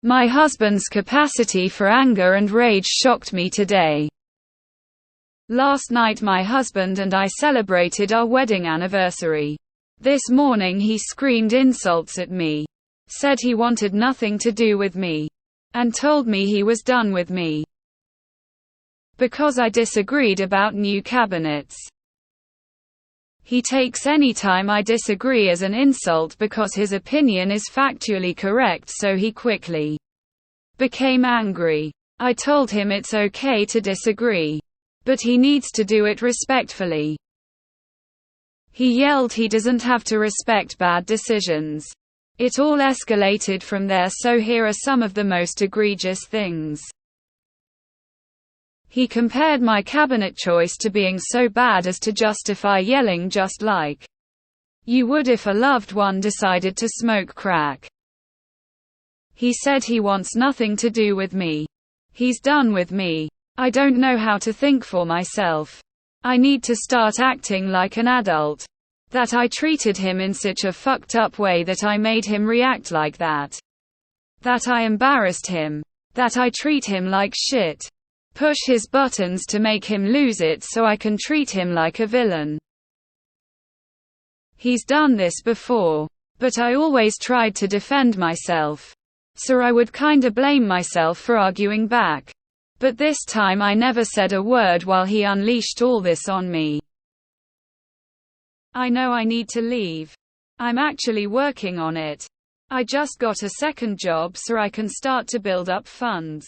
My husband's capacity for anger and rage shocked me today. Last night my husband and I celebrated our wedding anniversary. This morning he screamed insults at me, said he wanted nothing to do with me, and told me he was done with me because I disagreed about new cabinets. He takes any time I disagree as an insult because his opinion is factually correct, so he quickly became angry. I told him it's okay to disagree, but he needs to do it respectfully. He yelled he doesn't have to respect bad decisions. It all escalated from there, so here are some of the most egregious things. He compared my cabinet choice to being so bad as to justify yelling, just like you would if a loved one decided to smoke crack. He said he wants nothing to do with me. He's done with me. I don't know how to think for myself. I need to start acting like an adult. That I treated him in such a fucked up way that I made him react like that. That I embarrassed him. That I treat him like shit. Push his buttons to make him lose it so I can treat him like a villain. He's done this before, but I always tried to defend myself. So I would kinda blame myself for arguing back. But this time I never said a word while he unleashed all this on me. I know I need to leave. I'm actually working on it. I just got a second job so I can start to build up funds.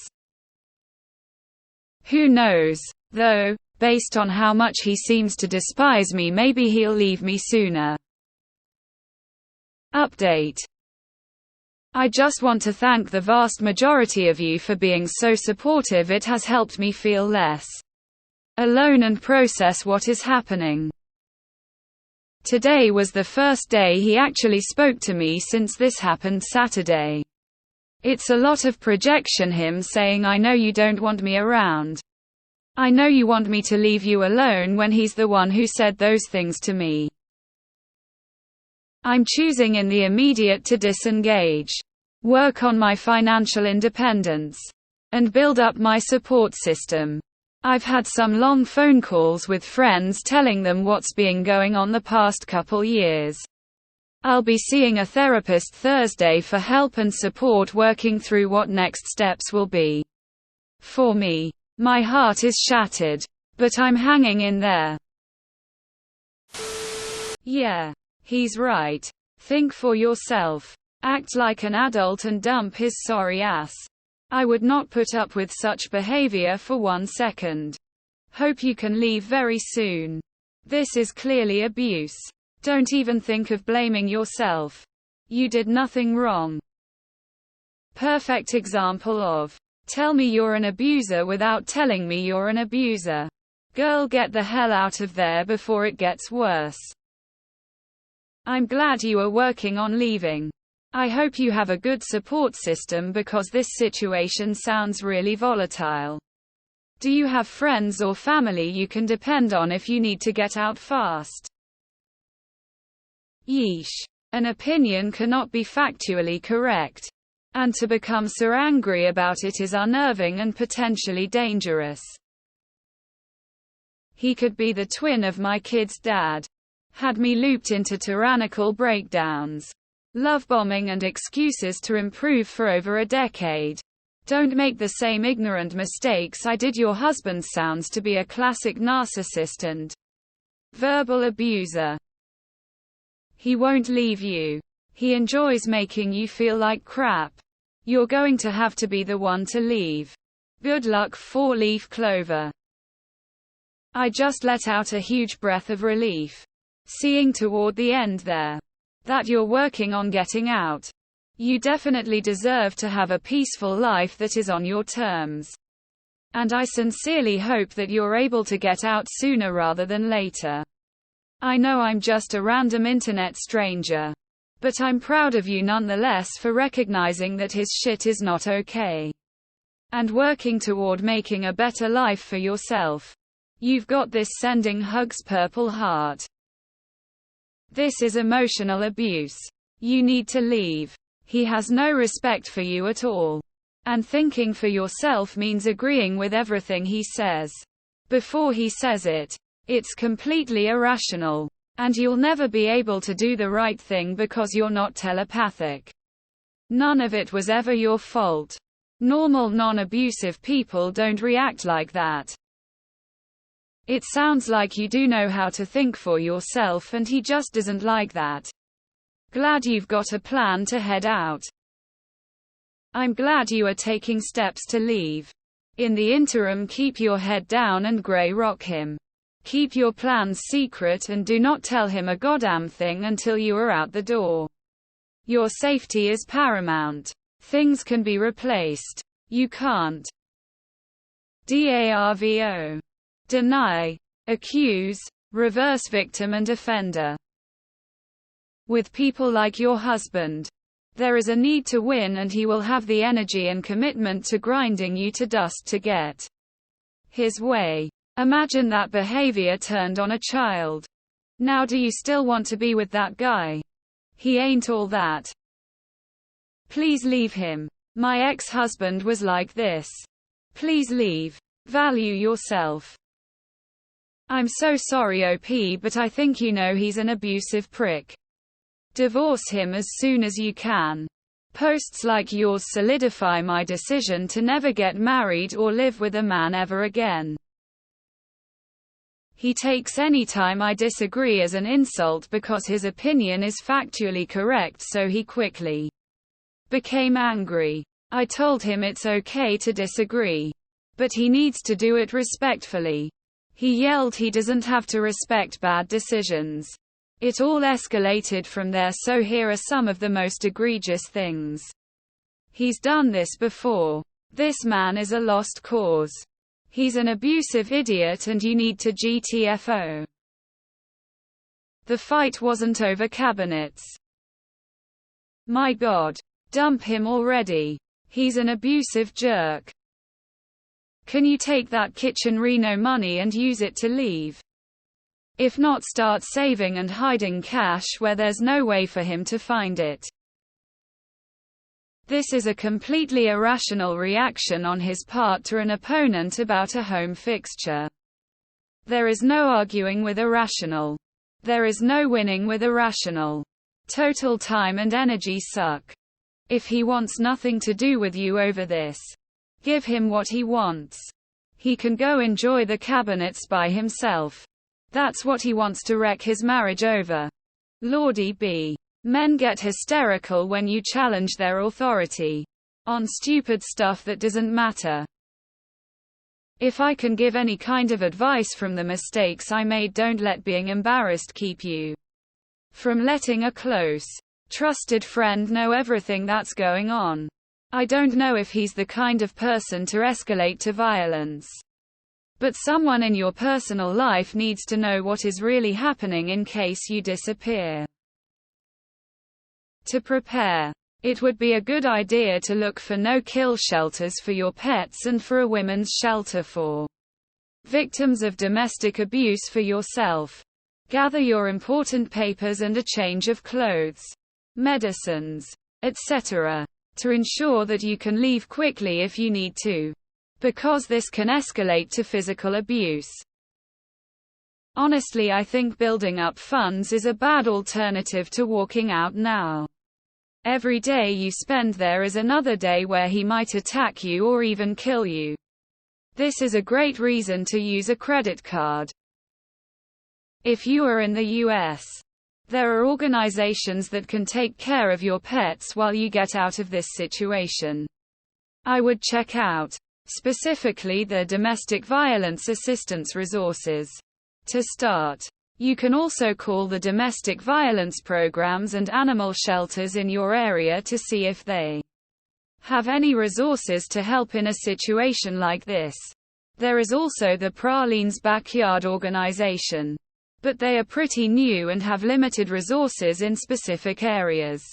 Who knows, though, based on how much he seems to despise me, maybe he'll leave me sooner. Update. I just want to thank the vast majority of you for being so supportive. It has helped me feel less alone and process what is happening. Today was the first day he actually spoke to me since this happened Saturday. It's a lot of projection, him saying I know you don't want me around. I know you want me to leave you alone, when he's the one who said those things to me. I'm choosing in the immediate to disengage, work on my financial independence, and build up my support system. I've had some long phone calls with friends telling them what's been going on the past couple years. I'll be seeing a therapist Thursday for help and support, working through what next steps will be. For me, my heart is shattered, but I'm hanging in there. Yeah, he's right. Think for yourself. Act like an adult and dump his sorry ass. I would not put up with such behavior for 1 second. Hope you can leave very soon. This is clearly abuse. Don't even think of blaming yourself. You did nothing wrong. Perfect example of, tell me you're an abuser without telling me you're an abuser. Girl, get the hell out of there before it gets worse. I'm glad you are working on leaving. I hope you have a good support system because this situation sounds really volatile. Do you have friends or family you can depend on if you need to get out fast? Yeesh. An opinion cannot be factually correct. And to become so angry about it is unnerving and potentially dangerous. He could be the twin of my kid's dad. Had me looped into tyrannical breakdowns, love bombing and excuses to improve for over a decade. Don't make the same ignorant mistakes I did. Your husband sounds to be a classic narcissist and verbal abuser. He won't leave you. He enjoys making you feel like crap. You're going to have to be the one to leave. Good luck, 4-leaf clover. I just let out a huge breath of relief, seeing toward the end there that you're working on getting out. You definitely deserve to have a peaceful life that is on your terms. And I sincerely hope that you're able to get out sooner rather than later. I know I'm just a random internet stranger, but I'm proud of you nonetheless for recognizing that his shit is not okay. And working toward making a better life for yourself. You've got this. Sending hugs, purple heart. This is emotional abuse. You need to leave. He has no respect for you at all. And thinking for yourself means agreeing with everything he says before he says it. It's completely irrational. And you'll never be able to do the right thing because you're not telepathic. None of it was ever your fault. Normal non-abusive people don't react like that. It sounds like you do know how to think for yourself and he just doesn't like that. Glad you've got a plan to head out. I'm glad you are taking steps to leave. In the interim, keep your head down and grey rock him. Keep your plans secret and do not tell him a goddamn thing until you are out the door. Your safety is paramount. Things can be replaced. You can't. DARVO. Deny. Accuse. Reverse victim and offender. With people like your husband, there is a need to win and he will have the energy and commitment to grinding you to dust to get his way. Imagine that behavior turned on a child. Now do you still want to be with that guy? He ain't all that. Please leave him. My ex-husband was like this. Please leave. Value yourself. I'm so sorry OP, but I think you know he's an abusive prick. Divorce him as soon as you can. Posts like yours solidify my decision to never get married or live with a man ever again. He takes any time I disagree as an insult because his opinion is factually correct, so he quickly became angry. I told him it's okay to disagree, but he needs to do it respectfully. He yelled he doesn't have to respect bad decisions. It all escalated from there, so here are some of the most egregious things. He's done this before. This man is a lost cause. He's an abusive idiot and you need to GTFO. The fight wasn't over cabinets. My God. Dump him already. He's an abusive jerk. Can you take that kitchen Reno money and use it to leave? If not, start saving and hiding cash where there's no way for him to find it. This is a completely irrational reaction on his part to an opponent about a home fixture. There is no arguing with irrational. There is no winning with irrational. Total time and energy suck. If he wants nothing to do with you over this, give him what he wants. He can go enjoy the cabinets by himself. That's what he wants to wreck his marriage over. Lordy B. Men get hysterical when you challenge their authority on stupid stuff that doesn't matter. If I can give any kind of advice from the mistakes I made, don't let being embarrassed keep you from letting a close, trusted friend know everything that's going on. I don't know if he's the kind of person to escalate to violence, but someone in your personal life needs to know what is really happening in case you disappear. To prepare, it would be a good idea to look for no-kill shelters for your pets and for a women's shelter for victims of domestic abuse for yourself. Gather your important papers and a change of clothes, medicines, etc., to ensure that you can leave quickly if you need to, because this can escalate to physical abuse. Honestly, I think building up funds is a bad alternative to walking out now. Every day you spend there is another day where he might attack you or even kill you. This is a great reason to use a credit card. If you are in the US, there are organizations that can take care of your pets while you get out of this situation. I would check out, specifically, the domestic violence assistance resources. To start, you can also call the domestic violence programs and animal shelters in your area to see if they have any resources to help in a situation like this. There is also the Praline's Backyard organization, but they are pretty new and have limited resources in specific areas.